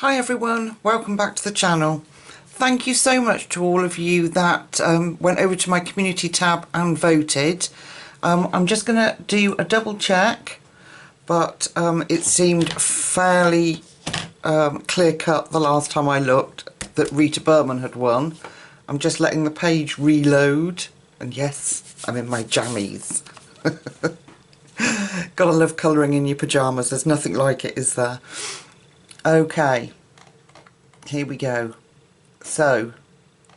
Hi everyone, welcome back to the channel. Thank you so much to all of you that went over to my community tab and voted. I'm just going to do a double check, but it seemed fairly clear cut the last time I looked that Rita Berman had won. I'm just letting the page reload, and yes, I'm in my jammies. Gotta love colouring in your pyjamas, there's nothing like it, is there? Okay, here we go. So,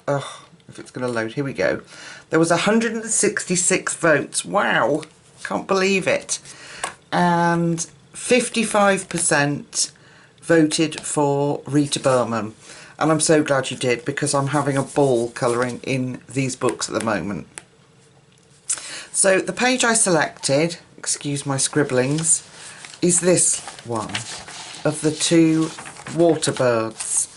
if it's going to load, here we go. There was 166 votes. Wow, can't believe it. And 55% voted for Rita Berman. And I'm so glad you did, because I'm having a ball colouring in these books at the moment. So the page I selected, excuse my scribblings, is this one of the two water birds.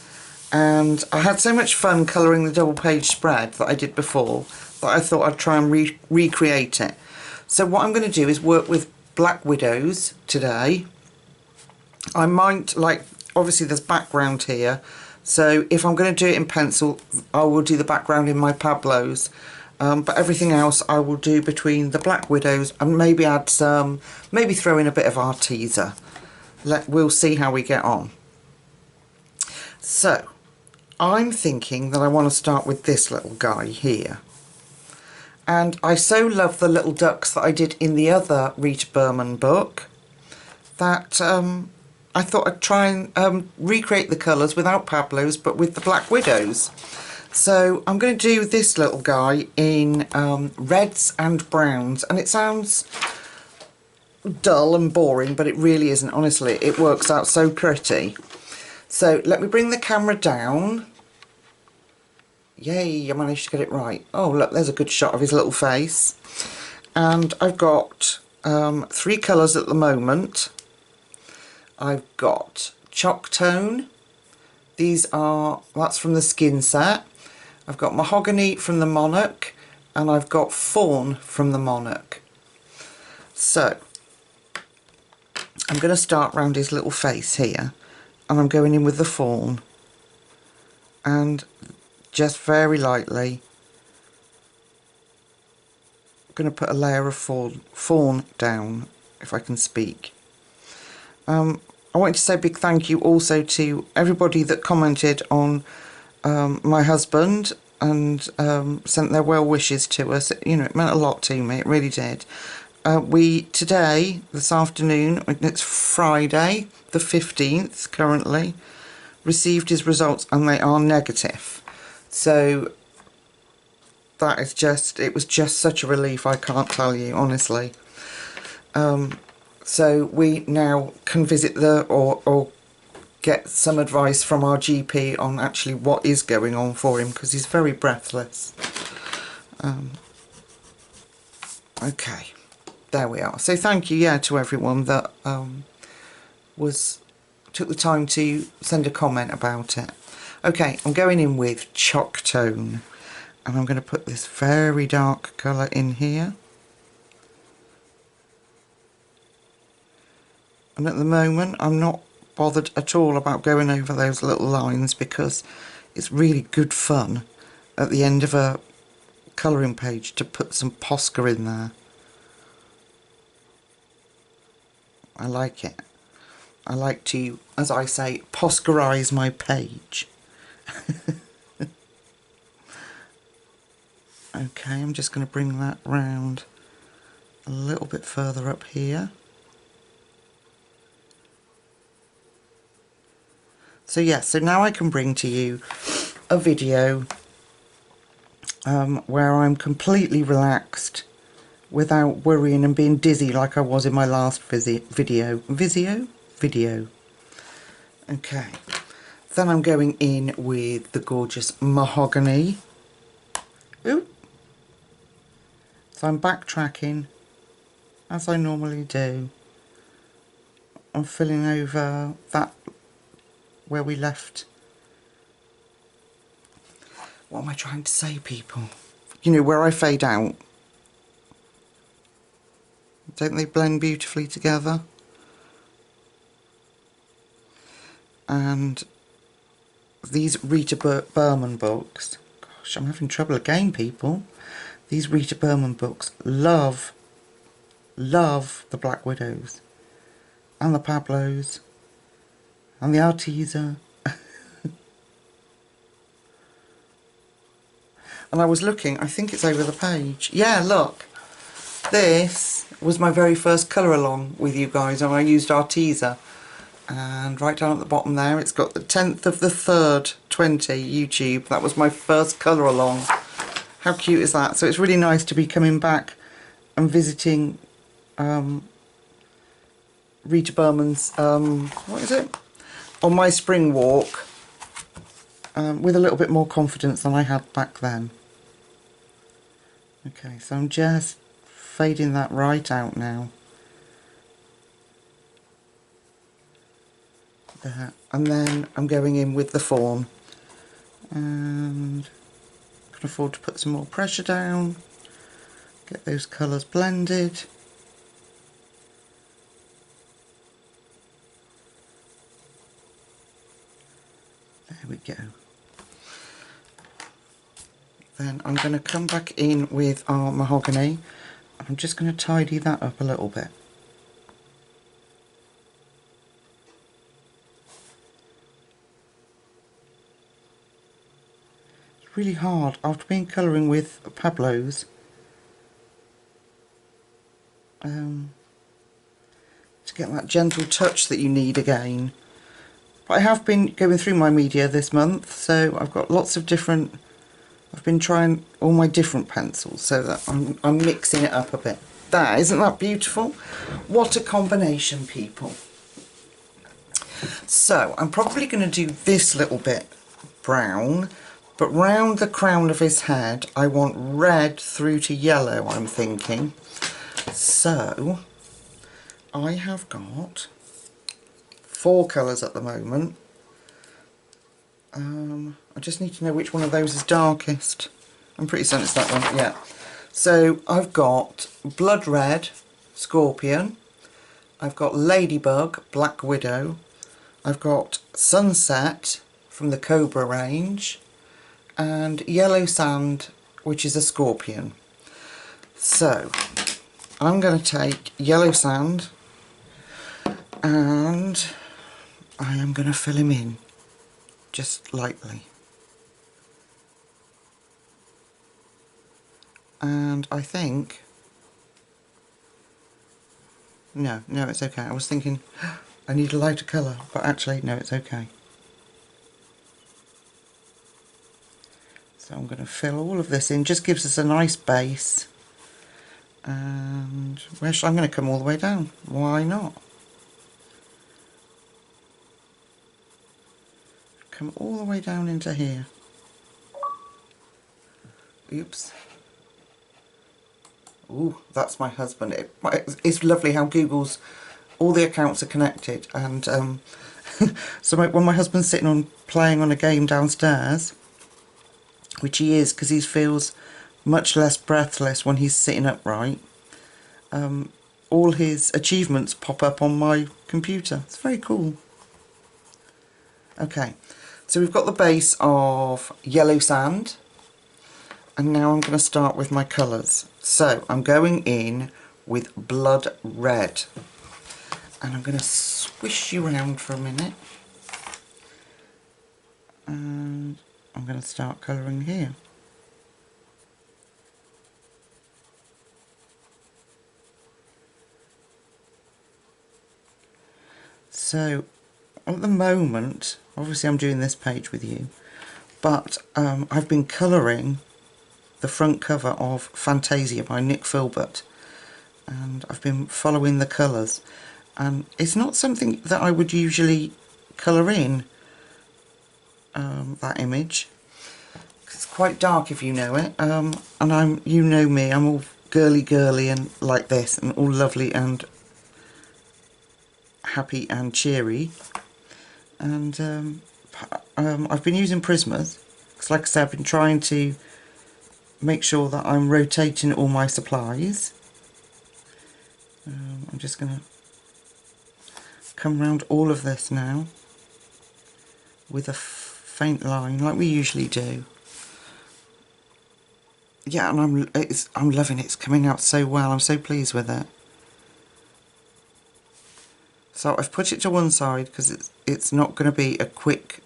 And I had so much fun colouring the double page spread that I did before that I thought I'd try and recreate it. So what I'm going to do is work with black widows today. I might, like, obviously there's background here, so if I'm going to do it in pencil I will do the background in my Pablos, but everything else I will do between the black widows and maybe add some, maybe throw in a bit of Arteza. We'll see how we get on. So I'm thinking that I want to start with this little guy here. And I so love the little ducks that I did in the other Rita Berman book that I thought I'd try and recreate the colours without Pablos but with the black widows. So I'm going to do this little guy in reds and browns, and it sounds dull and boring, but it really isn't, honestly. It works out so pretty. So let me bring the camera down. Yay, I managed to get it right. Oh look, there's a good shot of his little face. And I've got three colours at the moment. I've got chalk tone. That's from the skin set. I've got mahogany from the Monarch, and I've got fawn from the Monarch. So I'm going to start round his little face here, and I'm going in with the fawn, and just very lightly I'm going to put a layer of fawn down, if I can speak. I wanted to say a big thank you also to everybody that commented on my husband and sent their well wishes to us. You know, it meant a lot to me, it really did. Today, this afternoon, it's Friday the 15th currently, received his results and they are negative. So that is it was just such a relief, I can't tell you, honestly. So we now can visit or get some advice from our GP on actually what is going on for him, because he's very breathless. Okay. There we are. So thank you, to everyone that took the time to send a comment about it. Okay, I'm going in with chalk tone, and I'm going to put this very dark colour in here. And at the moment, I'm not bothered at all about going over those little lines, because it's really good fun at the end of a colouring page to put some Posca in there. I like it. I like to, as I say, Poscarize my page. Okay, I'm just going to bring that round a little bit further up here. So yeah, so now I can bring to you a video where I'm completely relaxed, without worrying and being dizzy like I was in my last video. Okay, then I'm going in with the gorgeous mahogany. Ooh. So I'm backtracking, as I normally do. I'm filling over that where we left. What am I trying to say, people? You know, where I fade out. Don't they blend beautifully together? And these Rita Berman books. Gosh, I'm having trouble again, people. These Rita Berman books, love the Black Widows and the Pablos and the Arteza. And I was looking, I think it's over the page. Yeah, look. This was my very first colour along with you guys, and I used Arteza. And right down at the bottom there, it's got the 10th of the 3rd, 20 YouTube. That was my first colour along. How cute is that? So it's really nice to be coming back and visiting Rita Berman's, what is it? On my spring walk, with a little bit more confidence than I had back then. Okay, so I'm just fading that right out now. There. And then I'm going in with the fawn. And I can afford to put some more pressure down. Get those colours blended. There we go. Then I'm going to come back in with our mahogany. I'm just going to tidy that up a little bit. It's really hard after being colouring with Pablos to get that gentle touch that you need again. But I have been going through my media this month, so I've got lots of different. I've been trying all my different pencils so that I'm mixing it up a bit. Isn't that beautiful? What a combination, people. So I'm probably going to do this little bit brown, but round the crown of his head I want red through to yellow, I'm thinking. So I have got 4 colours at the moment. I just need to know which one of those is darkest. I'm pretty certain it's that one, yeah. So I've got Blood Red, Scorpion. I've got Ladybug, Black Widow. I've got Sunset from the Cobra range. And Yellow Sand, which is a Scorpion. So I'm going to take Yellow Sand and I am going to fill him in. Just lightly. And I think... No, it's okay. I was thinking I need a lighter colour, but actually, no, it's okay. So I'm going to fill all of this in. Just gives us a nice base. And I'm going to come all the way down. Why not? Come all the way down into here. Oops. Ooh, that's my husband. It's lovely how Google's, all the accounts are connected. And so when my husband's sitting on playing on a game downstairs, which he is because he feels much less breathless when he's sitting upright, all his achievements pop up on my computer. It's very cool. Okay. So we've got the base of Yellow Sand, and now I'm going to start with my colours. So I'm going in with Blood Red, and I'm going to swish you around for a minute, and I'm going to start colouring here. So at the moment, obviously I'm doing this page with you, but I've been colouring the front cover of Fantasia by Nick Filbert, and I've been following the colours, and it's not something that I would usually colour in, that image. It's quite dark if you know it, and you know me, I'm all girly and like this, and all lovely and happy and cheery. And I've been using Prismas because, like I said, I've been trying to make sure that I'm rotating all my supplies. I'm just going to come around all of this now with a faint line like we usually do. Yeah, and I'm loving it. It's coming out so well. I'm so pleased with it. So I've put it to one side because it's not going to be a quick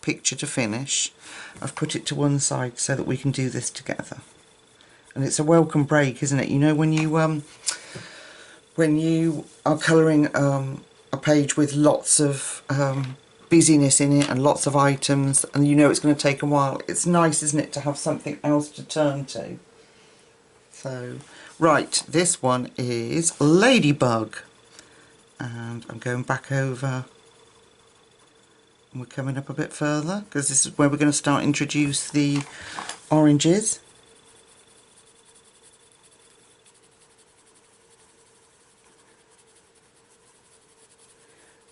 picture to finish. I've put it to one side so that we can do this together. And it's a welcome break, isn't it? You know, when you are colouring a page with lots of busyness in it and lots of items, and you know it's going to take a while, it's nice, isn't it, to have something else to turn to. So, right, this one is Ladybug, and I'm going back over and we're coming up a bit further because this is where we're going to start introduce the oranges.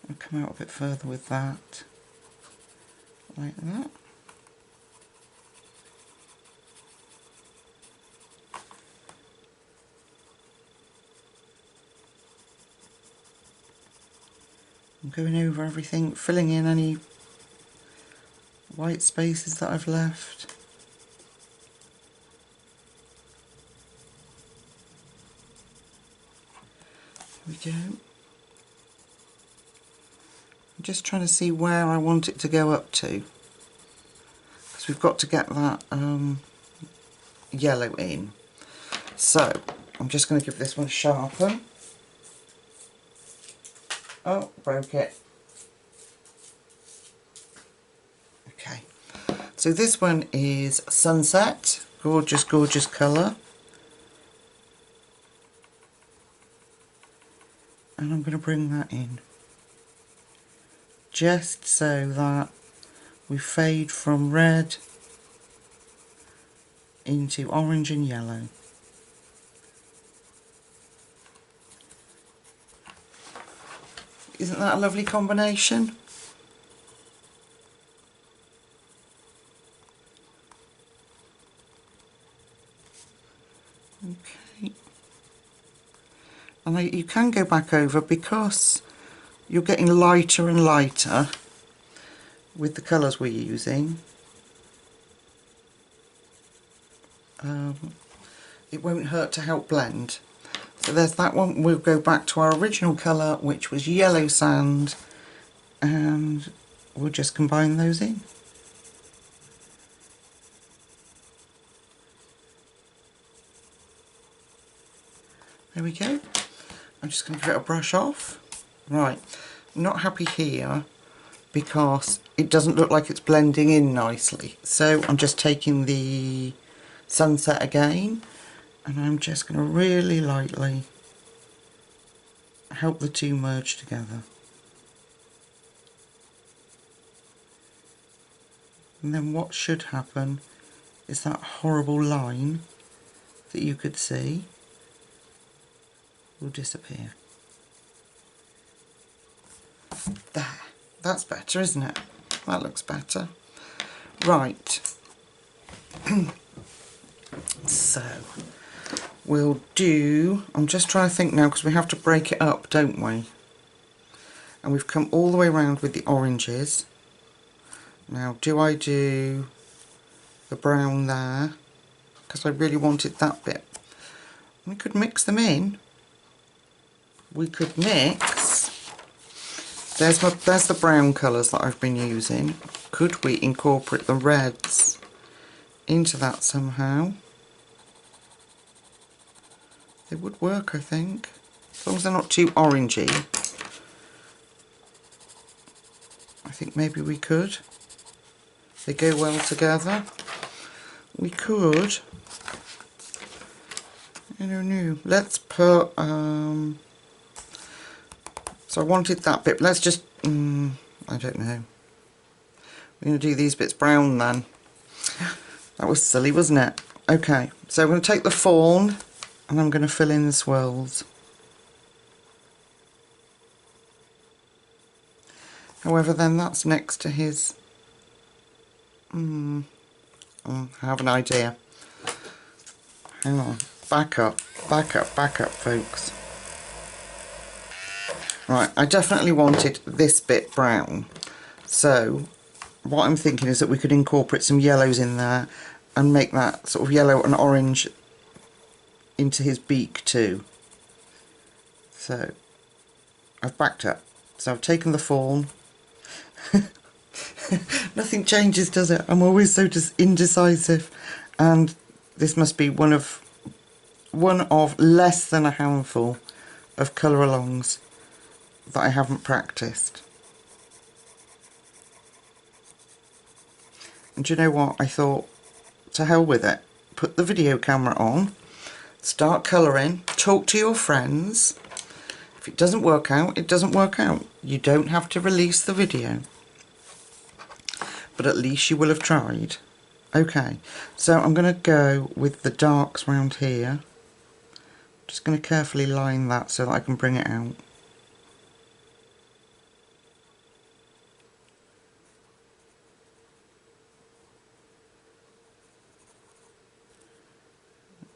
I'll come out a bit further with that, like that. I'm going over everything, filling in any white spaces that I've left. There we go. I'm just trying to see where I want it to go up to, because we've got to get that yellow in. So I'm just going to give this one a sharpen. Oh, broke it. Okay, so this one is Sunset. Gorgeous, gorgeous colour. And I'm going to bring that in, just so that we fade from red into orange and yellow. Isn't that a lovely combination? Okay. And you can go back over because you're getting lighter and lighter with the colours we're using. It won't hurt to help blend. So there's that one. We'll go back to our original colour, which was yellow sand, and we'll just combine those in. There we go. I'm just going to give it a brush off. Right, I'm not happy here because it doesn't look like it's blending in nicely. So I'm just taking the Sunset again, and I'm just going to really lightly help the two merge together. And then what should happen is that horrible line that you could see will disappear. There, that's better, isn't it? That looks better. Right. So we'll do, I'm just trying to think now because we have to break it up, don't we? And we've come all the way around with the oranges. Now, do I do the brown there? Because I really wanted that bit. We could mix them in. We could mix. There's the brown colours that I've been using. Could we incorporate the reds into that somehow? They would work, I think, as long as they're not too orangey. I think maybe we could. They go well together. We could. I don't know. Let's put. So I wanted that bit. Let's just. I don't know. We're going to do these bits brown then. That was silly, wasn't it? Okay. So I'm going to take the fawn and I'm going to fill in the swirls. However, then that's next to his. I have an idea. Hang on. Back up, folks. Right, I definitely wanted this bit brown. So what I'm thinking is that we could incorporate some yellows in there and make that sort of yellow and orange into his beak too. So I've backed up. So I've taken the fawn. Nothing changes, does it? I'm always so just indecisive, and this must be one of less than a handful of colour alongs that I haven't practiced. And do you know what? I thought, to hell with it. Put the video camera on, start colouring, talk to your friends. If it doesn't work out, it doesn't work out. You don't have to release the video. But at least you will have tried. Okay, so I'm going to go with the darks round here. Just going to carefully line that so that I can bring it out.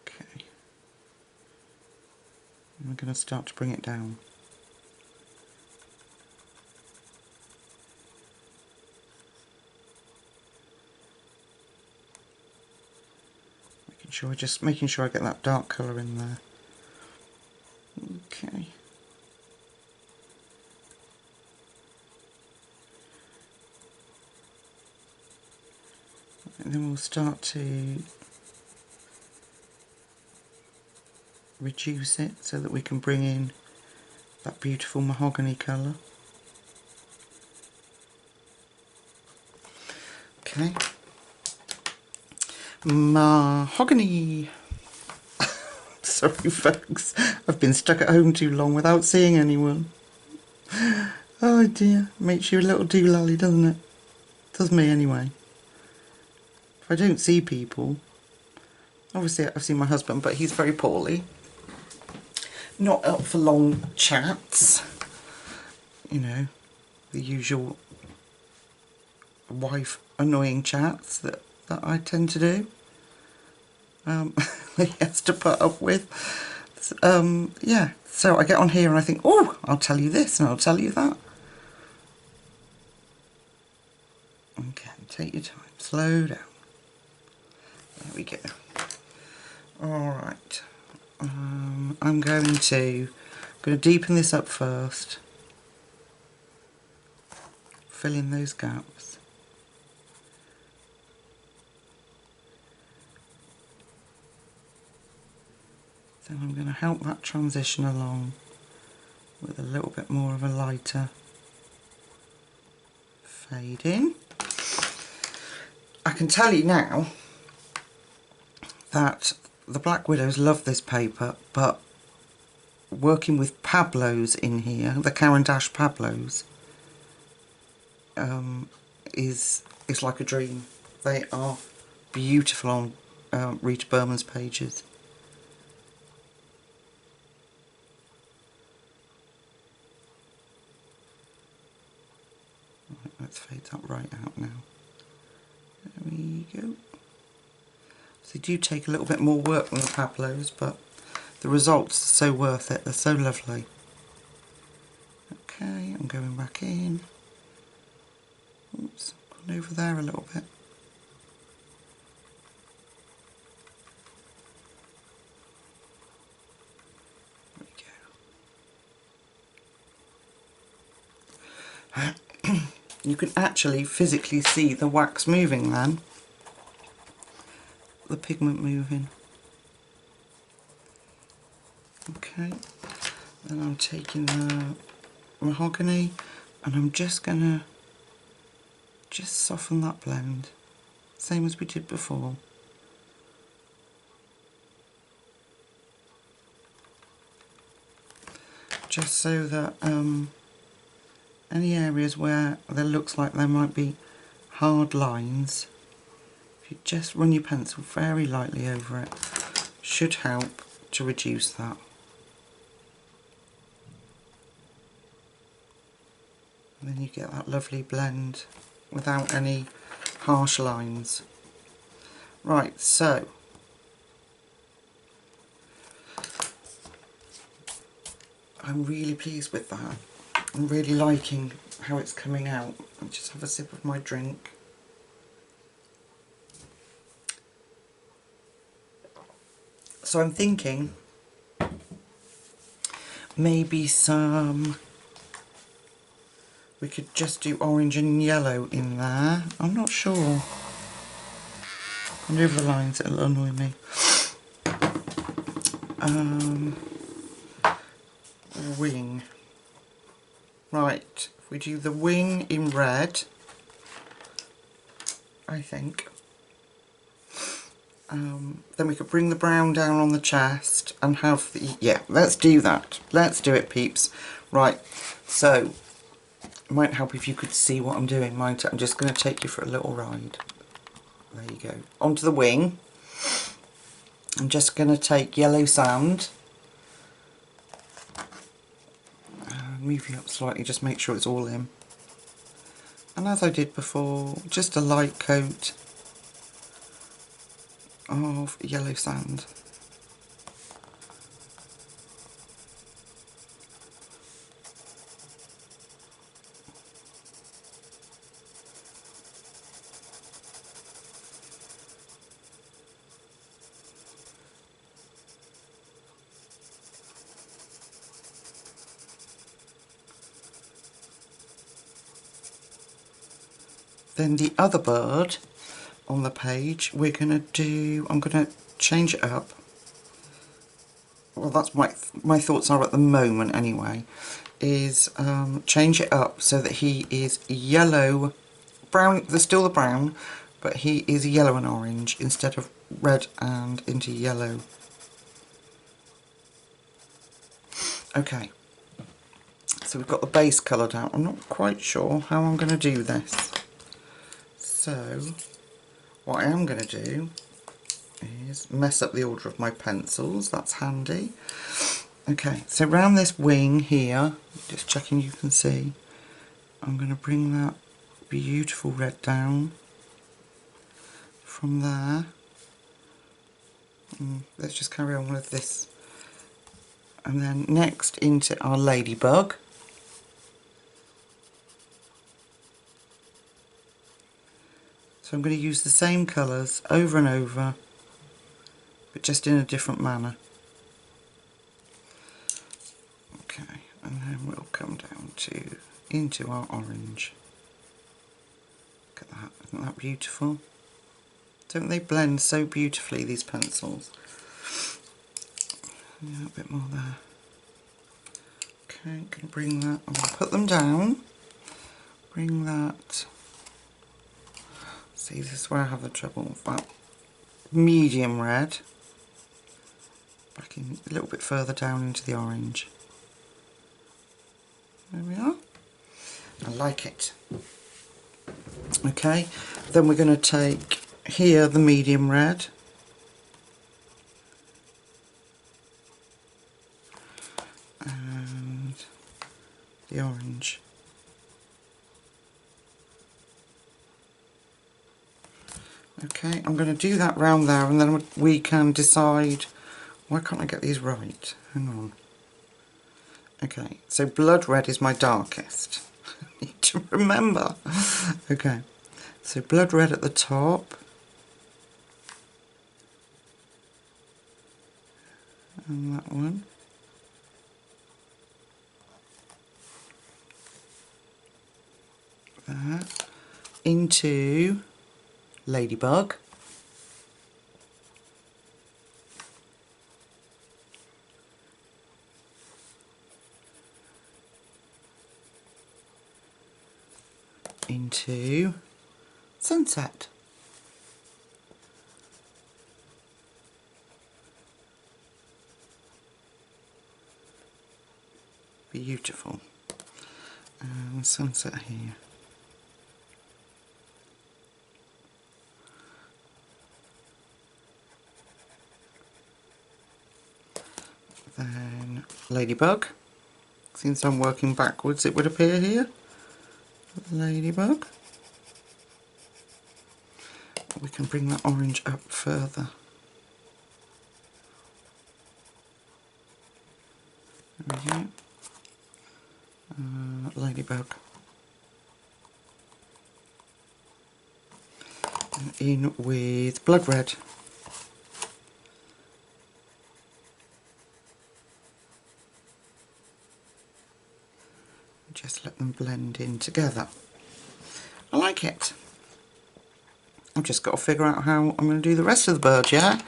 Okay. And I'm going to start to bring it down. Just making sure I get that dark colour in there. Okay. And then we'll start to reduce it so that we can bring in that beautiful mahogany colour. Okay. Mahogany. Sorry folks, I've been stuck at home too long without seeing anyone. Oh dear, makes you a little doolally, doesn't it? Does me anyway. If I don't see people, obviously I've seen my husband, but he's very poorly. Not up for long chats. You know, the usual wife annoying chats that I tend to do. He has to put up with. Yeah, so I get on here and I think, oh, I'll tell you this and I'll tell you that. Okay, take your time, slow down. There we go. Alright, I'm going to deepen this up first. Fill in those gaps. Then I'm going to help that transition along with a little bit more of a lighter fade in. I can tell you now that the Black Widows love this paper, but working with Pablos in here, the Caran d'Ache Pablos, is like a dream. They are beautiful on Rita Berman's pages. Right, let's fade that right out now. There we go. So they do take a little bit more work than the Pablos, but the results are so worth it. They're so lovely. Okay, I'm going back in. Oops, gone over there a little bit. There we go. You can actually physically see the wax moving then. The pigment moving. Okay, then I'm taking the mahogany and I'm just gonna soften that blend, same as we did before. Just so that any areas where there looks like there might be hard lines, if you just run your pencil very lightly over it, should help to reduce that. And then you get that lovely blend without any harsh lines. Right, so I'm really pleased with that. I'm really liking how it's coming out. I'll just have a sip of my drink. So I'm thinking maybe we could just do orange and yellow in there. I'm not sure. Under the lines, it'll annoy me. Wing. Right, if we do the wing in red, I think. Then we could bring the brown down on the chest and have the... Yeah, let's do that. Let's do it, peeps. Right, so it might help if you could see what I'm doing, mightn't it? I'm just going to take you for a little ride. There you go. Onto the wing. I'm just going to take yellow sand. Move you up slightly, just make sure it's all in. And as I did before, just a light coat of yellow sand. Then the other bird on the page, we're going to do, I'm going to change it up. Well, that's my thoughts are at the moment anyway, is change it up so that he is yellow, brown, there's still the brown, but he is yellow and orange instead of red and into yellow. Okay, so we've got the base coloured out. I'm not quite sure how I'm going to do this. So, what I am going to do is mess up the order of my pencils, that's handy. Okay, so around this wing here, just checking you can see, I'm going to bring that beautiful red down from there. Let's just carry on with this. And then next into our Ladybug. So I'm going to use the same colours over and over, but just in a different manner. Okay, and then we'll come down to into our orange. Look at that, isn't that beautiful? Don't they blend so beautifully, these pencils? Yeah, a bit more there. Okay, I'm going to bring that, I'm going to put them down, bring that. See, this is where I have the trouble with that medium red. Back in a little bit further down into the orange. There we are. I like it. Okay, then we're going to take here the medium red. And the orange. Okay, I'm going to do that round there and then we can decide... Why can't I get these right? Hang on. Okay, so blood red is my darkest. I need to remember. Okay, so blood red at the top. And that one. There. Into Ladybug. Into Sunset. Beautiful. And sunset here. Then Ladybug. Since I'm working backwards, it would appear here. Ladybug. We can bring that orange up further. There we go. Ladybug. And in with blood red. let them blend in together. I like it. I've just got to figure out how I'm going to do the rest of the bird, yeah?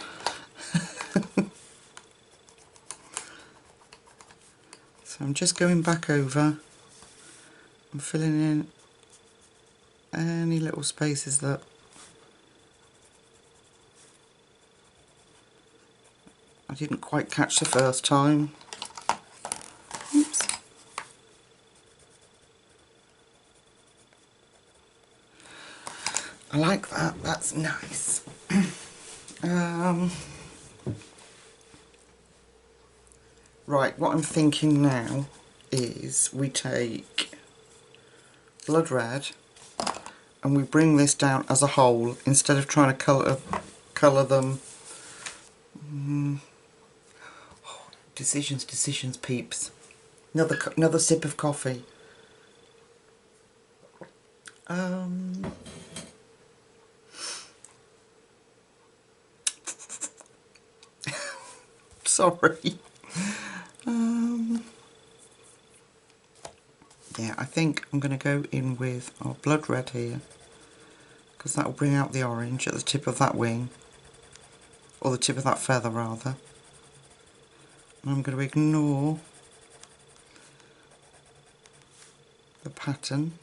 So I'm just going back over and filling in any little spaces that I didn't quite catch the first time. Oops. I like that, that's nice. Right, what I'm thinking now is we take blood red and we bring this down as a whole instead of trying to colour them. Decisions, peeps. Another sip of coffee. Sorry. Yeah, I think I'm going to go in with our blood red here, because that will bring out the orange at the tip of that wing, or the tip of that feather rather. And I'm going to ignore the pattern.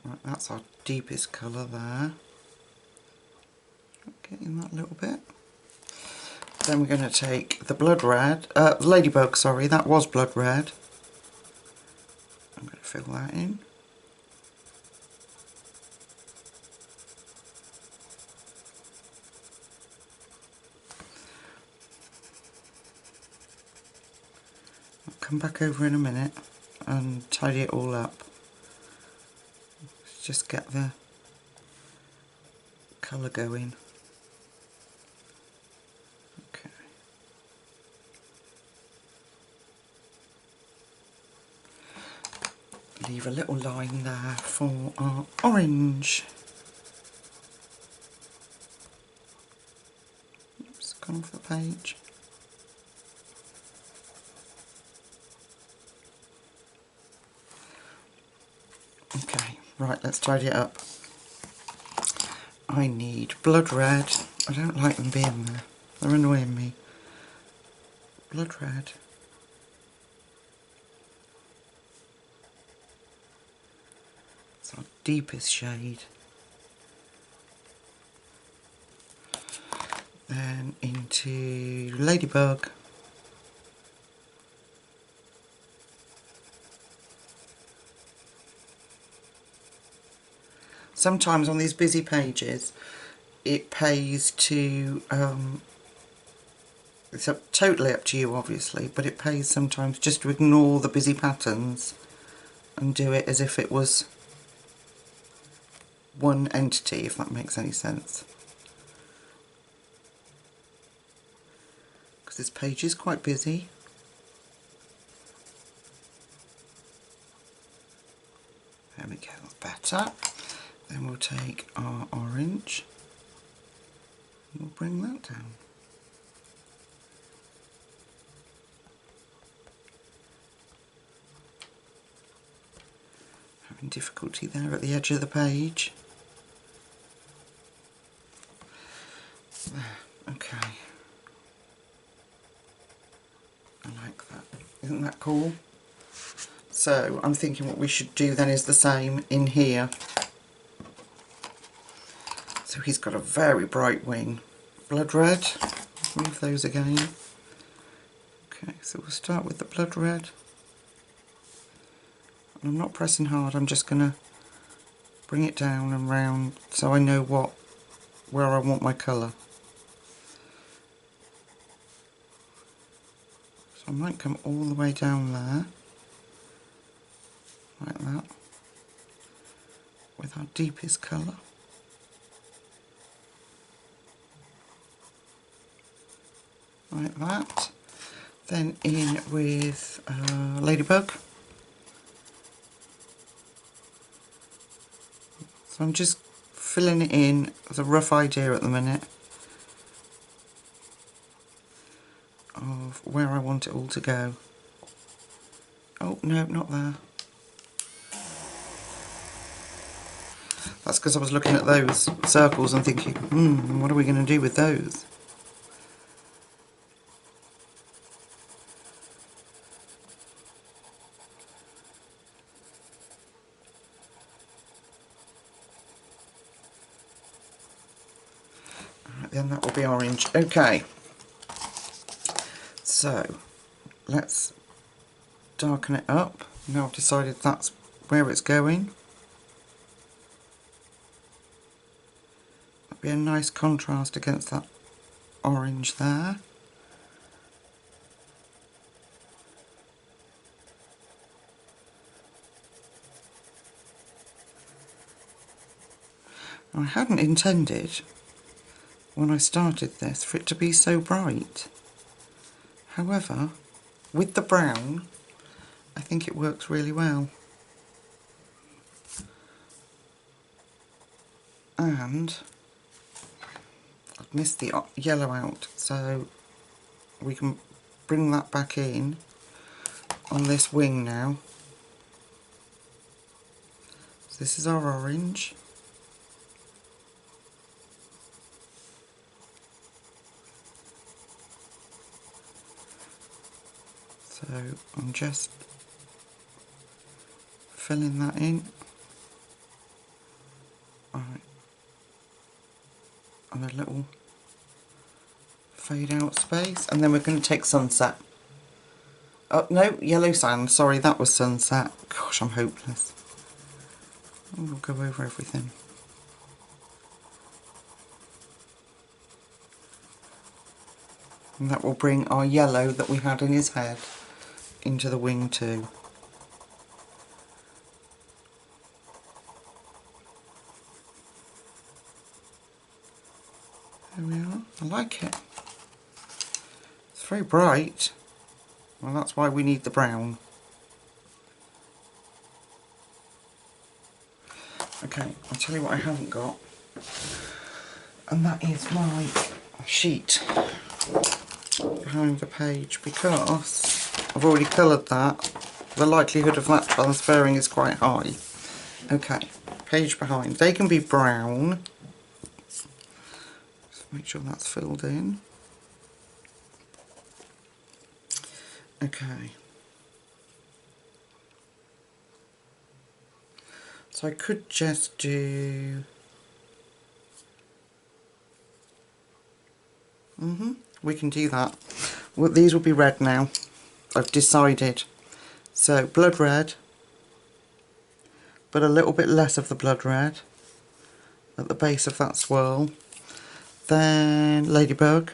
Right, that's our deepest colour there. Getting that little bit. Then we're going to take the blood red, Ladybug, sorry, that was blood red. I'm going to fill that in. I'll come back over in a minute and tidy it all up. Let's just get the colour going. Okay. Leave a little line there for our orange. Oops, gone off the page. Okay, right, let's tidy it up. I need blood red. I don't like them being there. They're annoying me. Blood red. It's our deepest shade. Then into Ladybug. Sometimes on these busy pages it pays to, it's totally up to you obviously, but it pays sometimes just to ignore the busy patterns and do it as if it was one entity, if that makes any sense. Because this page is quite busy. There we go, that's better. Then we'll take our orange and we'll bring that down. Having difficulty there at the edge of the page. There, okay. I like that. Isn't that cool? So I'm thinking what we should do then is the same in here. So he's got a very bright wing. Blood red, move those again. Okay, so we'll start with the blood red. And I'm not pressing hard, I'm just going to bring it down and round so I know where I want my colour. So I might come all the way down there, like that. with our deepest colour. Like that. Then in with Ladybug. So I'm just filling it in with a rough idea at the minute of where I want it all to go. Oh no, not there. That's because I was looking at those circles and thinking, what are we going to do with those? Alright, then that will be orange. Okay. So, let's darken it up. Now I've decided that's where it's going. That'll be a nice contrast against that orange there. I hadn't intended when I started this for it to be so bright. However, with the brown, I think it works really well. And I've missed the yellow out, so we can bring that back in on this wing now. So this is our orange. So I'm just filling that in. Alright. And a little fade out space, and then we're going to take sunset. Oh no, yellow sand, sorry, that was sunset. Gosh, I'm hopeless. We'll go over everything. And that will bring our yellow that we had in his head into the wing too. There we are. I like it. It's very bright. Well, that's why we need the brown. Okay, I'll tell you what I haven't got. And that is my sheet behind the page, because I've already coloured that. The likelihood of that transferring is quite high. Okay, page behind. They can be brown. Just make sure that's filled in. Okay. So I could just do... we can do that. Well, these will be red now. I've decided. So, blood red, but a little bit less of the blood red at the base of that swirl. Then Ladybug,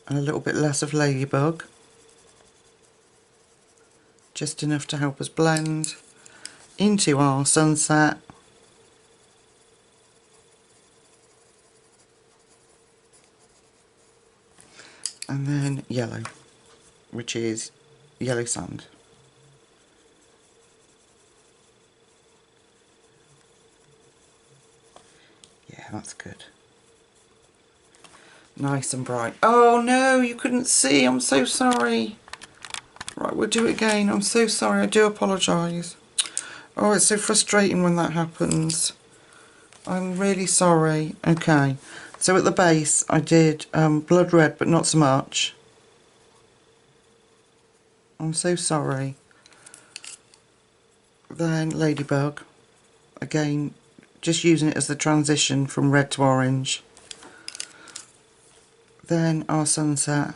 and a little bit less of Ladybug. Just enough to help us blend into our sunset. And then yellow, which is yellow sand. Yeah, that's good. Nice and bright. Oh no, you couldn't see, I'm so sorry. Right, we'll do it again. I'm so sorry, I do apologise. Oh, it's so frustrating when that happens. I'm really sorry. Okay, so at the base I did blood red, but not so much. I'm so sorry. Then Ladybug. Again, just using it as the transition from red to orange. Then our sunset.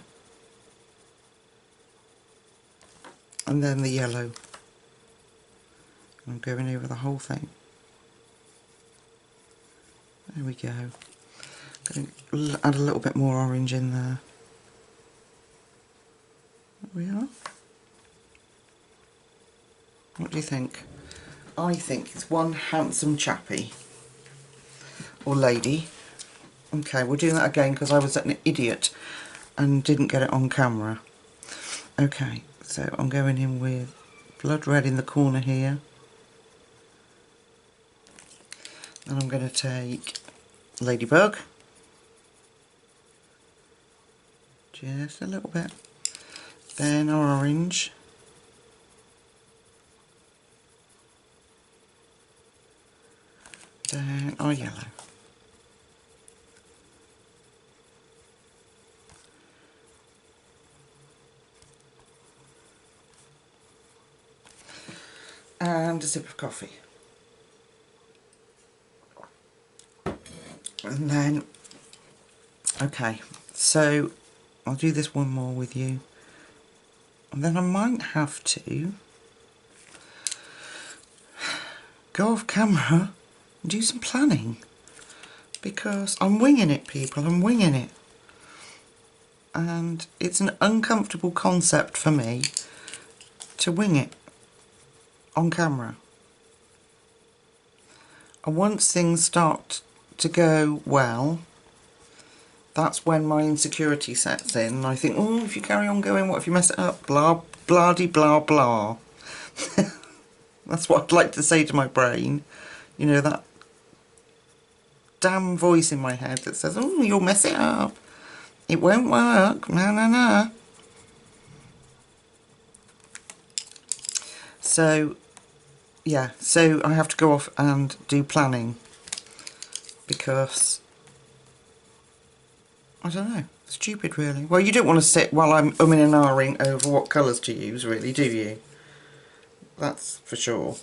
And then the yellow. I'm going over the whole thing. There we go. Going to add a little bit more orange in there. There we are. What do you think? I think is one handsome chappy or lady. Okay, we're doing that again because I was an idiot and didn't get it on camera. Okay, so I'm going in with blood red in the corner here. And I'm going to take Ladybug. Just a little bit. Then our orange. Then our yellow. And a sip of coffee. And then, okay, so I'll do this one more with you. And then I might have to go off camera and do some planning. Because I'm winging it, people, I'm winging it. And it's an uncomfortable concept for me to wing it on camera. And once things start to go well, that's when my insecurity sets in and I think, oh, if you carry on going, what if you mess it up? Blah, blah-de blah blah. That's what I'd like to say to my brain. You know, that damn voice in my head that says, oh, you'll mess it up. It won't work. No, no, no. So, yeah, so I have to go off and do planning because, I don't know, stupid really. Well, you don't want to sit while I'm umming and ahhing over what colours to use really, do you? That's for sure.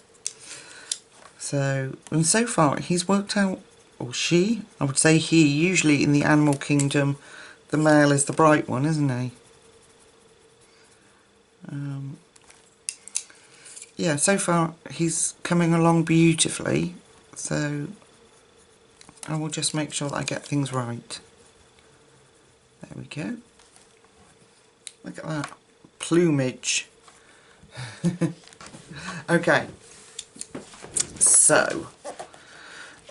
So, and so far he's worked out, or she, I would say he, usually in the animal kingdom the male is the bright one, isn't he? Yeah, so far he's coming along beautifully, so I will just make sure that I get things right. There we go. Look at that plumage. Okay, so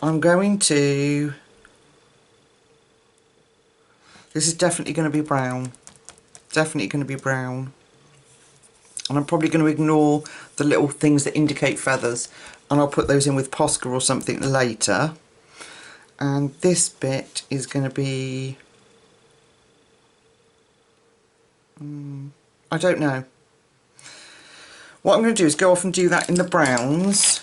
I'm going to, this is definitely going to be brown, definitely going to be brown, and I'm probably going to ignore the little things that indicate feathers and I'll put those in with Posca or something later. And this bit is going to be, I don't know. What I'm going to do is go off and do that in the browns,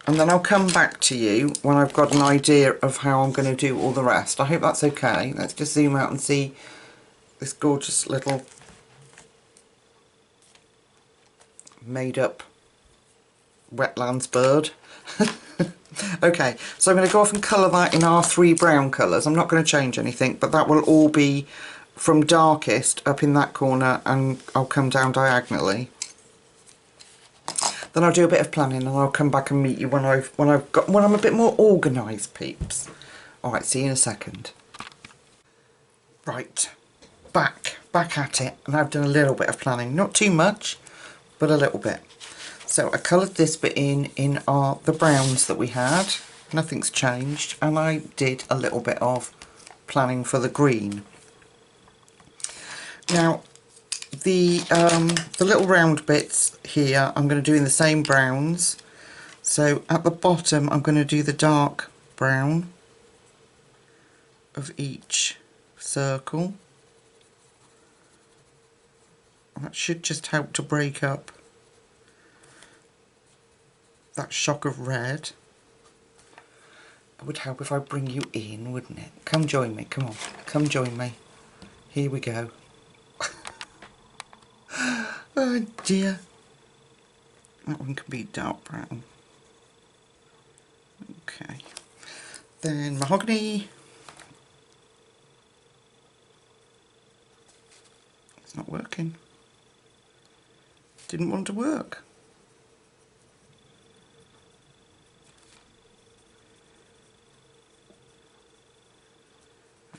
and then I'll come back to you when I've got an idea of how I'm going to do all the rest. I hope that's okay. Let's just zoom out and see this gorgeous little made up wetlands bird. Okay, so I'm going to go off and colour that in our 3 brown colours. I'm not going to change anything, but that will all be from darkest up in that corner, and I'll come down diagonally. Then I'll do a bit of planning and I'll come back and meet you when I'm a bit more organised, peeps. Alright, see you in a second. Right, back at it, and I've done a little bit of planning. Not too much, but a little bit. So I coloured this bit in the browns that we had. Nothing's changed, and I did a little bit of planning for the green. Now, the little round bits here I'm going to do in the same browns. So at the bottom I'm going to do the dark brown of each circle. That should just help to break up that shock of red. It would help if I bring you in, wouldn't it? Come join me, come on, come join me. Here we go. Oh dear. That one can be dark brown. Okay. Then mahogany. It's not working. Didn't want to work.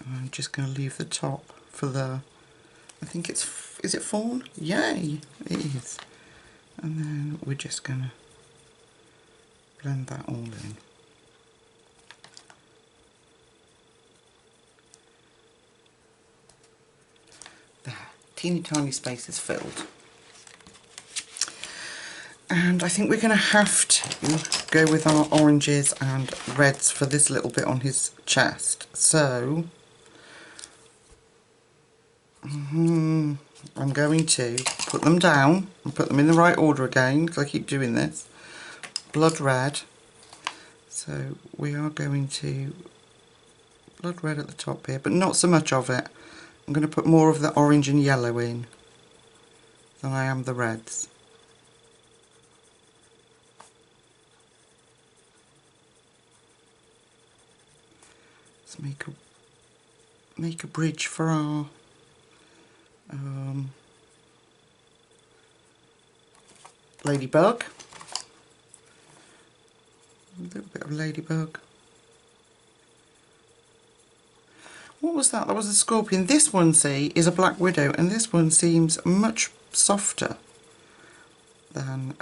I'm just going to leave the top for the, I think it's, is it fawn? Yay, it is. And then we're just going to blend that all in. There, teeny tiny spaces filled. And I think we're going to have to go with our oranges and reds for this little bit on his chest. So, I'm going to put them down and put them in the right order again, because I keep doing this. Blood red. So we are going to blood red at the top here, but not so much of it. I'm going to put more of the orange and yellow in than I am the reds. Let's make a bridge for our Ladybug. A little bit of Ladybug. What was that? That was a scorpion. This one, see, is a black widow, and this one seems much softer than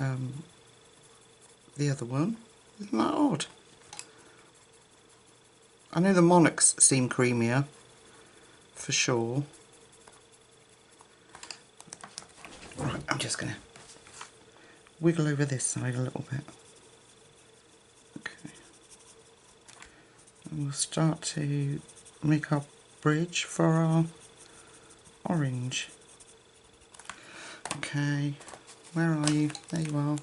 the other one. Isn't that odd? I know the monarchs seem creamier, for sure. Right, I'm just going to wiggle over this side a little bit. Okay. And we'll start to make our bridge for our orange. Okay, where are you? There you are.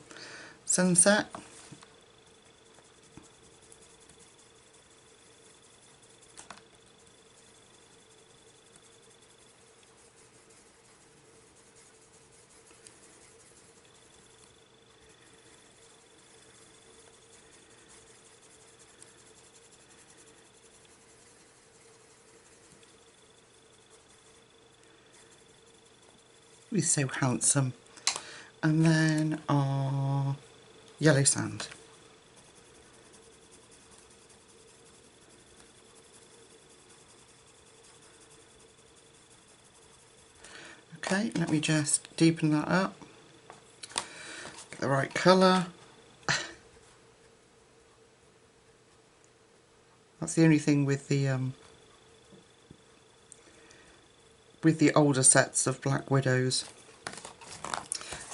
Sunset. He's so handsome. And then our yellow sand. Okay, let me just deepen that up. Get the right colour. That's the only thing with the older sets of Black Widows,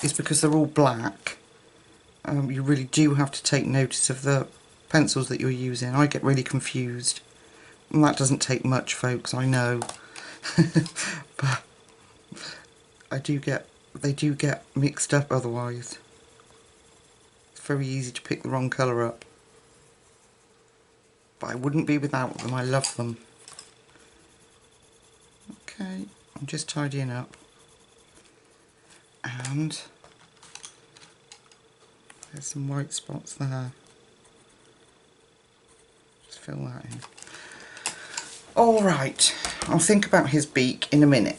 is because they're all black. You really do have to take notice of the pencils that you're using. I get really confused, and that doesn't take much, folks, I know. But they do get mixed up otherwise. It's very easy to pick the wrong colour up. But I wouldn't be without them, I love them. Okay, I'm just tidying up. And there's some white spots there. Just fill that in. Alright, I'll think about his beak in a minute.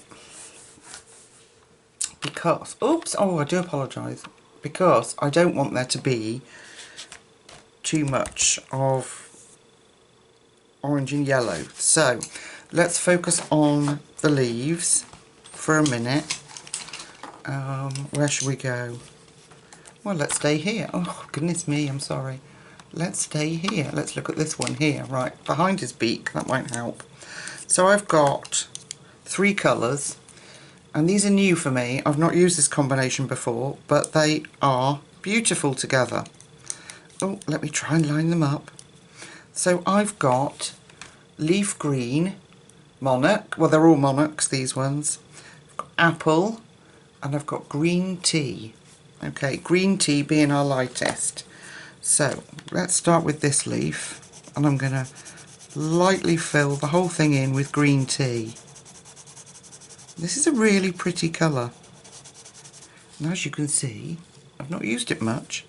Because, oops, oh, I do apologise. Because I don't want there to be too much of orange and yellow. So, let's focus on the leaves for a minute. Where should we go? Well, let's stay here. Oh, goodness me, I'm sorry. Let's stay here. Let's look at this one here. Right, behind his beak, that won't help. So I've got 3 colours, and these are new for me. I've not used this combination before, but they are beautiful together. Oh, let me try and line them up. So I've got leaf green, monarch, well they're all monarchs, these ones. I've got apple, and I've got green tea. Okay, green tea being our lightest. So let's start with this leaf, and I'm going to lightly fill the whole thing in with green tea. This is a really pretty colour, and as you can see, I've not used it much.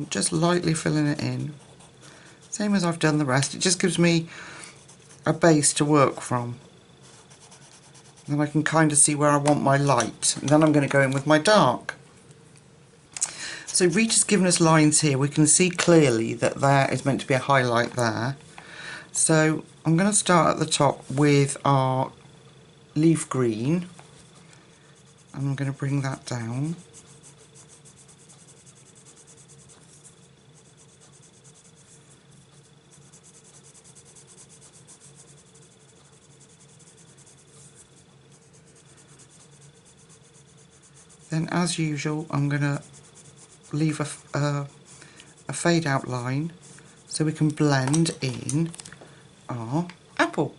Just lightly filling it in, same as I've done the rest. It just gives me a base to work from. Then I can kind of see where I want my light, and then I'm going to go in with my dark. So Rita's given us lines here. We can see clearly that there is meant to be a highlight there. So I'm going to start at the top with our leaf green, and I'm going to bring that down. Then, as usual, I'm going to leave a fade out line so we can blend in our apple.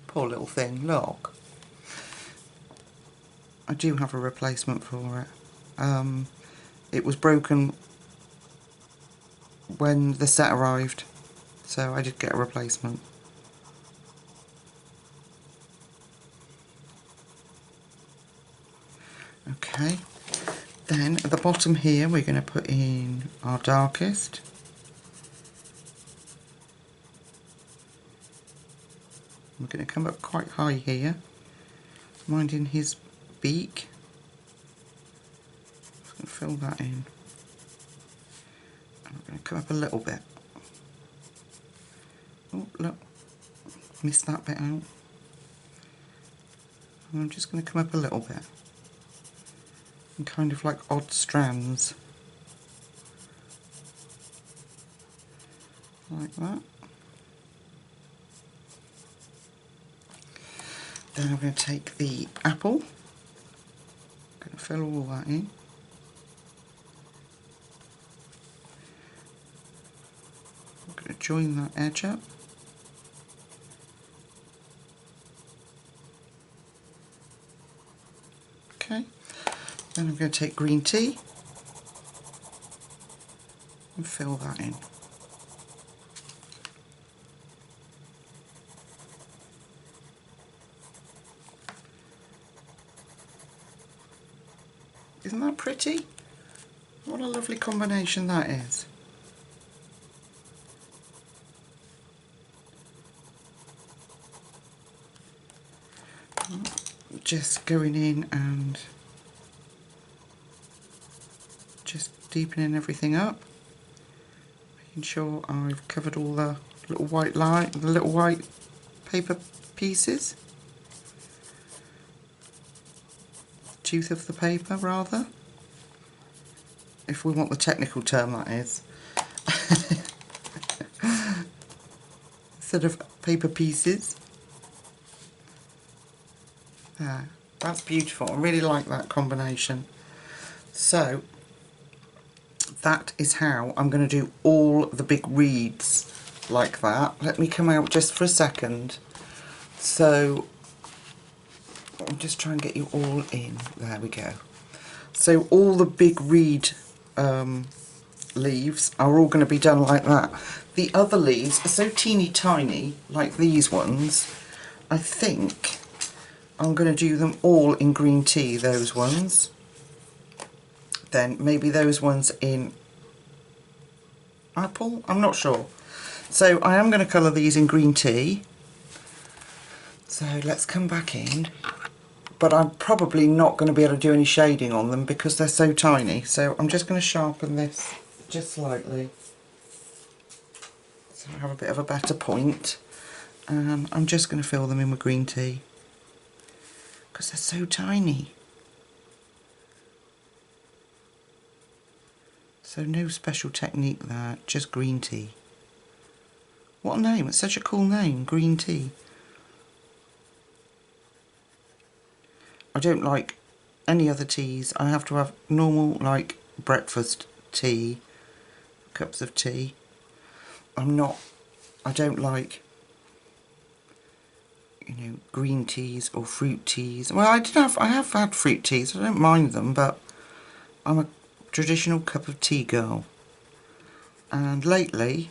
Poor little thing, look. I do have a replacement for it. It was broken when the set arrived, so I did get a replacement. Okay, then at the bottom here we're going to put in our darkest. We're going to come up quite high here, minding his beak. Just going to fill that in. And I'm going to come up a little bit. Oh, look, missed that bit out. And I'm just going to come up a little bit. And kind of like odd strands. Like that. Then I'm going to take the apple. I'm going to fill all that in. I'm going to join that edge up. Okay. Then I'm going to take green tea and fill that in. Isn't that pretty? What a lovely combination that is. Just going in and just deepening everything up, making sure I've covered all the little white line, the little white paper pieces. Tooth of the paper, rather, if we want the technical term, that is. Instead of paper pieces. There, that's beautiful. I really like that combination. So that is how I'm going to do all the big reeds like that. Let me come out just for a second. So I'm just trying to get you all in. There we go. So all the big reed leaves are all going to be done like that. The other leaves are so teeny tiny, like these ones. I think I'm going to do them all in green tea, those ones. Then maybe those ones in apple, I'm not sure. So I am going to colour these in green tea. So let's come back in. But I'm probably not going to be able to do any shading on them because they're so tiny. So I'm just going to sharpen this just slightly, so I have a bit of a better point. And I'm just going to fill them in with green tea because they're so tiny. So no special technique there, just green tea. What a name, it's such a cool name, green tea. I don't like any other teas. I have to have normal, like, breakfast tea, cups of tea. I don't like, you know, green teas or fruit teas. Well, I have had fruit teas, I don't mind them, but I'm a traditional cup of tea girl. And lately,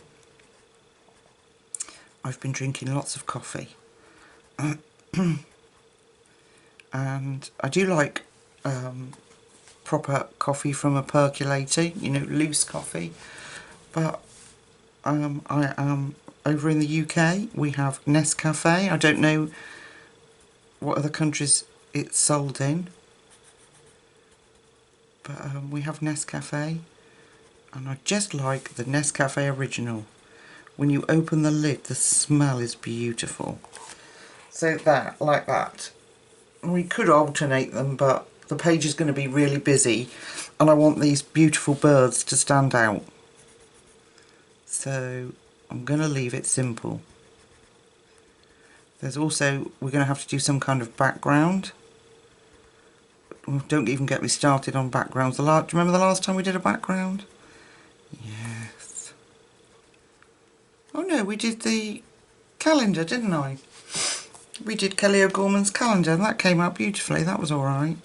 I've been drinking lots of coffee. And I do like proper coffee from a percolator, you know, loose coffee. But I am over in the UK. We have Nescafe. I don't know what other countries it's sold in, but we have Nescafe, and I just like the Nescafe original, when you open the lid, the smell is beautiful. So that, like that. We could alternate them, but the page is going to be really busy and I want these beautiful birds to stand out. So I'm going to leave it simple. There's also, we're going to have to do some kind of background. Oh, don't even get me started on backgrounds. Do you remember the last time we did a background? Yes. Oh no, we did the calendar, didn't I? We did Kelly O'Gorman's calendar and that came out beautifully. That was alright.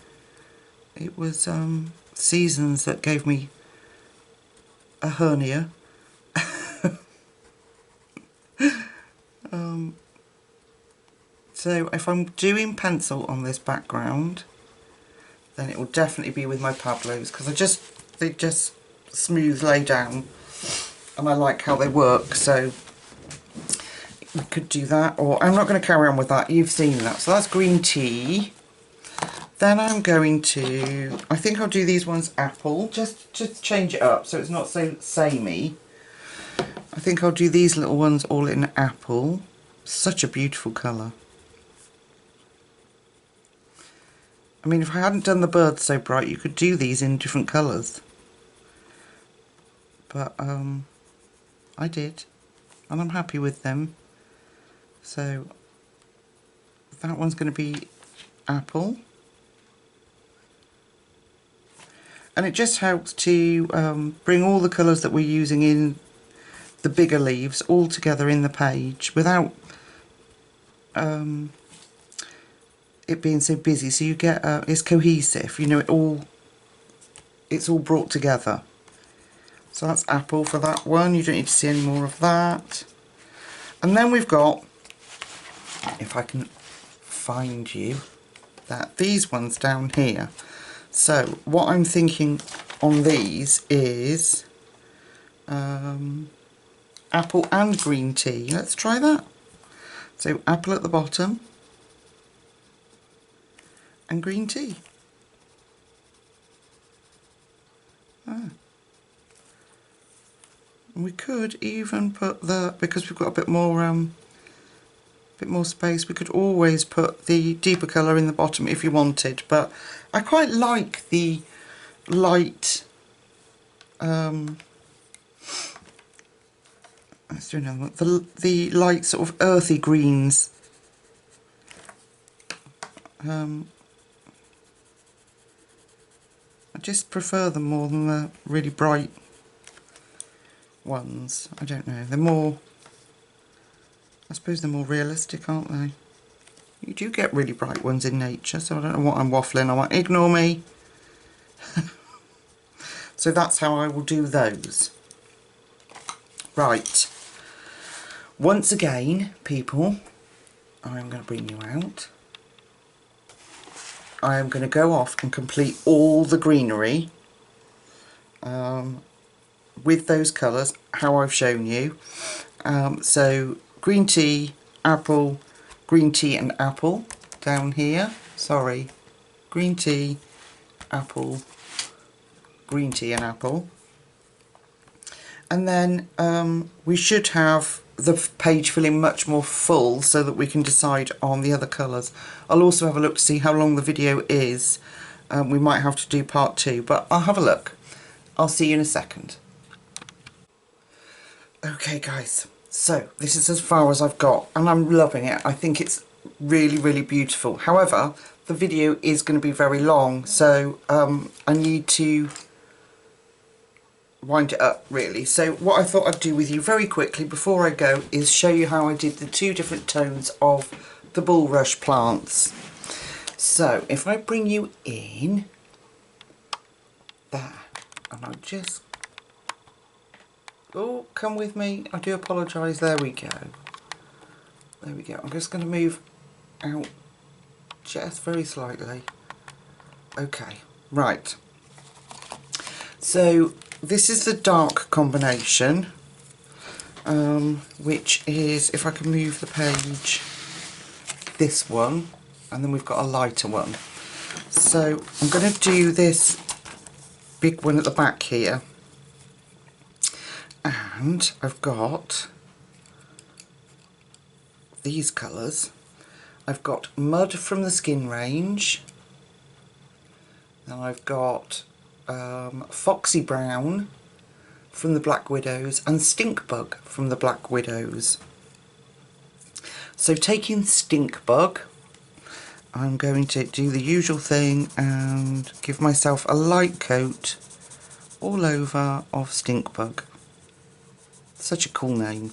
It was seasons that gave me a hernia. So if I'm doing pencil on this background, then it will definitely be with my Pablos, because they just smooth lay down and I like how they work. So we could do that, or I'm not going to carry on with that. You've seen that. So that's green tea. Then I'm going to, I think I'll do these ones apple, just to change it up so it's not so samey. I think I'll do these little ones all in apple. Such a beautiful colour. I mean, if I hadn't done the birds so bright, you could do these in different colours. But I did, and I'm happy with them. So that one's going to be apple. And it just helps to bring all the colours that we're using in the bigger leaves all together in the page without it being so busy. So you get it's cohesive, you know, it's all brought together. So that's apple for that one. You don't need to see any more of that. And then we've got, if I can find you, these ones down here. So what I'm thinking on these is apple and green tea. Let's try that. So apple at the bottom and green tea. And we could even put because we've got a bit more space, we could always put the deeper colour in the bottom if you wanted, but I quite like the light let's do another one. The light sort of earthy greens. I just prefer them more than the really bright ones. I don't know, they're more, I suppose they're more realistic, aren't they? You do get really bright ones in nature, so I don't know what I'm waffling on. Ignore me. So that's how I will do those. Right. Once again, people, I'm going to bring you out. I am going to go off and complete all the greenery with those colours, how I've shown you. So green tea, apple, green tea and apple down here. Sorry, green tea, apple, green tea and apple. And then we should have the page feeling much more full so that we can decide on the other colours. I'll also have a look to see how long the video is. We might have to do part 2, but I'll have a look. I'll see you in a second. Okay guys, so this is as far as I've got and I'm loving it. I think it's really, really beautiful. However, the video is going to be very long, so I need to wind it up really. So what I thought I'd do with you very quickly before I go is show you how I did the 2 different tones of the bulrush plants. So if I bring you in there, and I'll just, oh, come with me, I do apologise, there we go. There we go. I'm just going to move out just very slightly. Okay, right. So this is the dark combination, which is, if I can move the page, this one, and then we've got a lighter one. So I'm going to do this big one at the back here, and I've got these colours. I've got Mud from the Skin range, and I've got Foxy Brown from the Black Widows and Stink Bug from the Black Widows. So taking Stink Bug, I'm going to do the usual thing and give myself a light coat all over of Stink Bug. Such a cool name.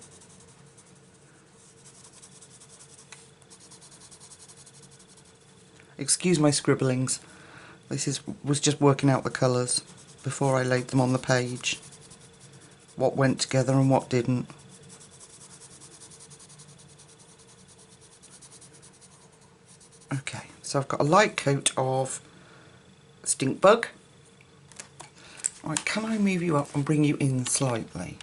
Excuse my scribblings. This was just working out the colours before I laid them on the page. What went together and what didn't. Okay, so I've got a light coat of Stink Bug. Right, can I move you up and bring you in slightly?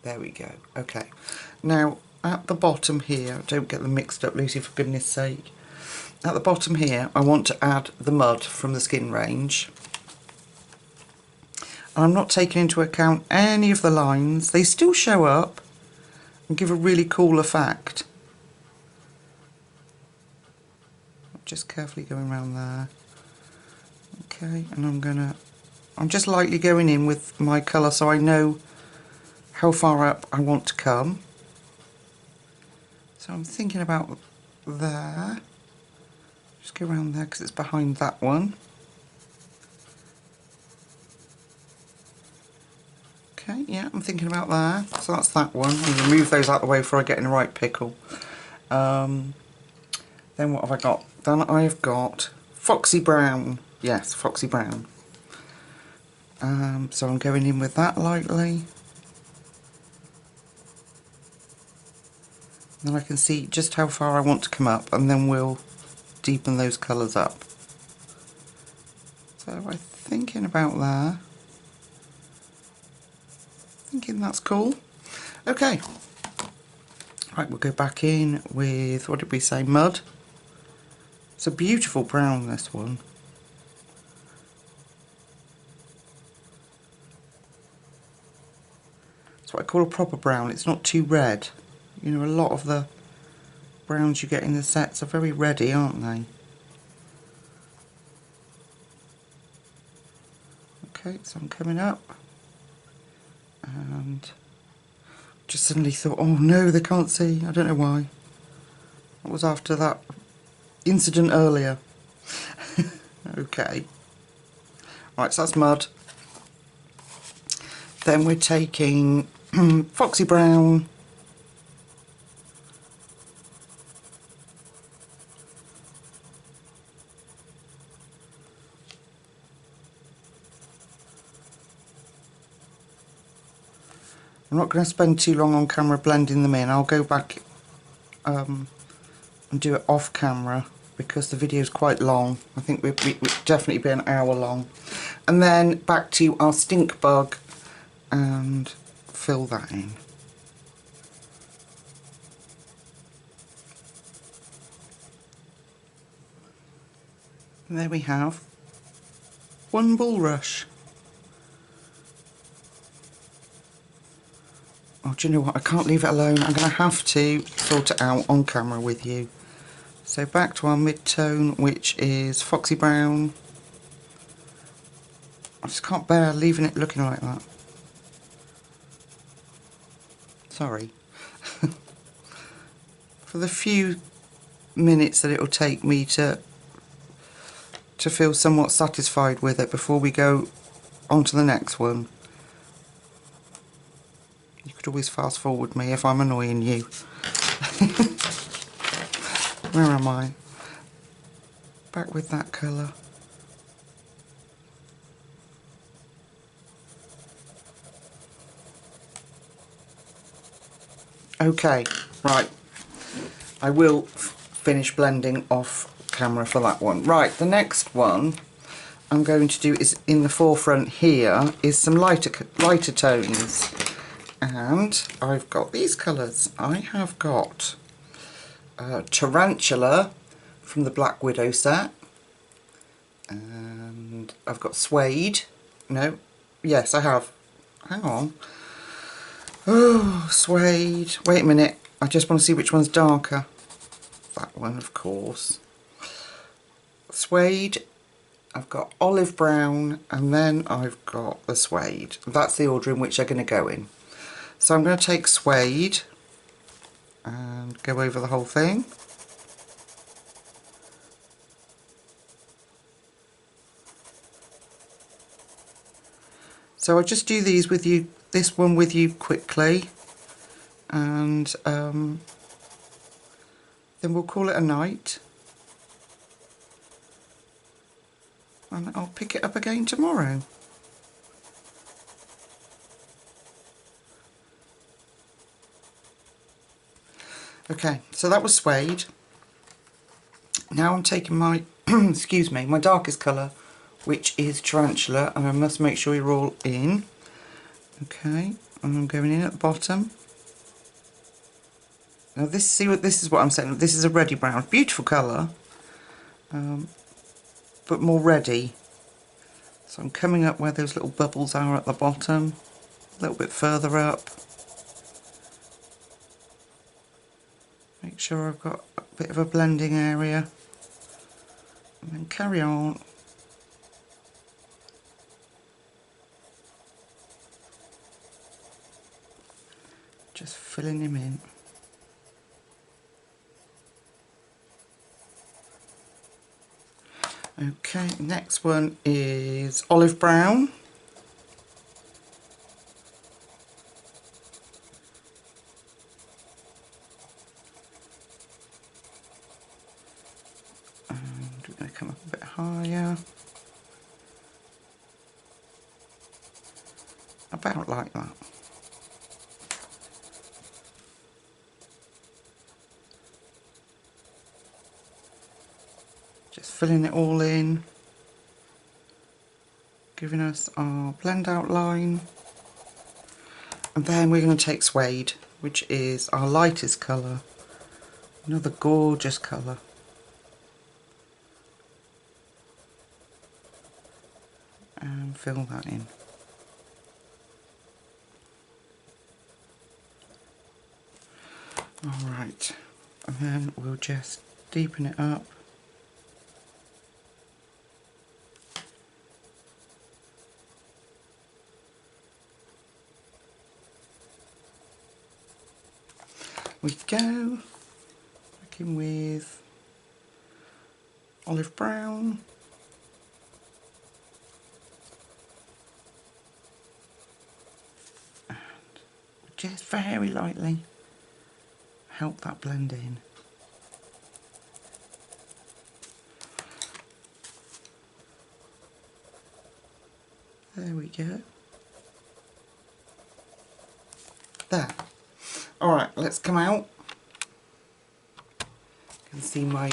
There we go. Okay. Now, at the bottom here, don't get them mixed up, Lucy, for goodness sake. At the bottom here, I want to add the Mud from the Skin range. And I'm not taking into account any of the lines. They still show up and give a really cool effect. Just carefully going around there. Okay, and I'm just lightly going in with my colour so I know how far up I want to come. So I'm thinking about there. Just go around there because it's behind that one. Okay, yeah, I'm thinking about there. So that's that one. I'm going to move those out of the way before I get in the right pickle. Then what have I got? Then I've got Foxy Brown. Yes, Foxy Brown. So I'm going in with that lightly. Then I can see just how far I want to come up, and then we'll deepen those colours up. So I'm thinking about there. Thinking that's cool. Okay. Right, we'll go back in with, what did we say, Mud? It's a beautiful brown, this one. It's what I call a proper brown. It's not too red. You know, a lot of the browns you get in the sets are very reddy, aren't they? Okay, so I'm coming up. And just suddenly thought, oh no, they can't see. I don't know why. It was after that incident earlier. Okay. Right, so that's Mud. Then we're taking Foxy Brown. I'm not going to spend too long on camera blending them in. I'll go back and do it off camera because the video is quite long. I think we'd definitely be an hour long. And then back to our Stink Bug and fill that in. And there we have one bulrush. Oh, do you know what? I can't leave it alone. I'm going to have to sort it out on camera with you. So back to our mid-tone, which is Foxy Brown. I just can't bear leaving it looking like that. Sorry. For the few minutes that it will take me to feel somewhat satisfied with it before we go on to the next one. You could always fast forward me if I'm annoying you. Where am I? Back with that colour. Okay, right. I will finish blending off camera for that one. Right, the next one I'm going to do is in the forefront here is some lighter tones. And I've got these colours. I have got Tarantula from the Black Widow set. And I've got Suede. No, yes I have. Hang on. Oh, Suede. Wait a minute. I just want to see which one's darker. That one, of course. Suede. I've got olive brown, and then I've got the Suede. That's the order in which they're going to go in. So I'm going to take Suede and go over the whole thing. So I'll just do these with you, this one with you quickly, and then we'll call it a night. And I'll pick it up again tomorrow. Okay, so that was Suede. Now I'm taking my, excuse me, my darkest colour, which is Tarantula, and I must make sure you're all in. Okay, and I'm going in at the bottom. Now this is what I'm saying. This is a reddy brown, beautiful colour, but more reddy. So I'm coming up where those little bubbles are at the bottom, a little bit further up. Make sure I've got a bit of a blending area, and then carry on. Just filling him in. Okay, next one is olive brown. And we're going to come up a bit higher. About like that. Just filling it all in, giving us our blend outline, and then we're going to take Suede, which is our lightest colour, another gorgeous colour, and fill that in. Alright, and then we'll just deepen it up. We go back in with olive brown, and just very lightly help that blend in. There we go. There. Alright, let's come out. You can see my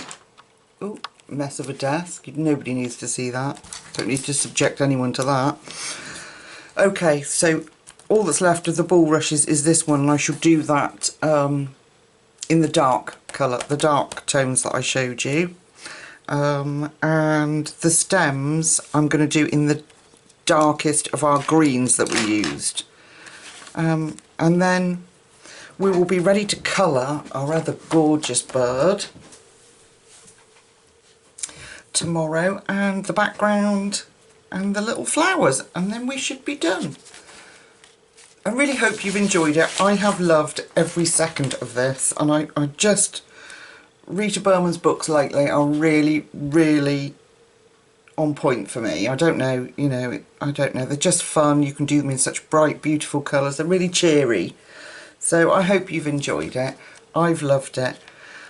mess of a desk. Nobody needs to see that. Don't need to subject anyone to that. Okay, so all that's left of the bulrushes is this one, and I shall do that in the dark colour, the dark tones that I showed you. And the stems I'm going to do in the darkest of our greens that we used. And then we will be ready to colour our rather gorgeous bird tomorrow, and the background and the little flowers, and then we should be done. I really hope you've enjoyed it. I have loved every second of this, and I just, Rita Berman's books lately are really, really on point for me. I don't know, you know, I don't know. They're just fun. You can do them in such bright, beautiful colours. They're really cheery. So I hope you've enjoyed it. I've loved it.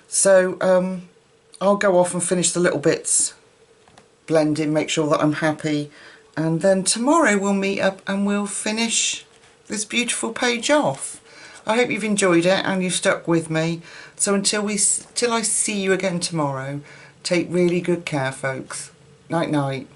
So I'll go off and finish the little bits blending, make sure that I'm happy, and then tomorrow we'll meet up and we'll finish this beautiful page off. I hope you've enjoyed it and you've stuck with me. So until I see you again tomorrow, take really good care, folks. Night night.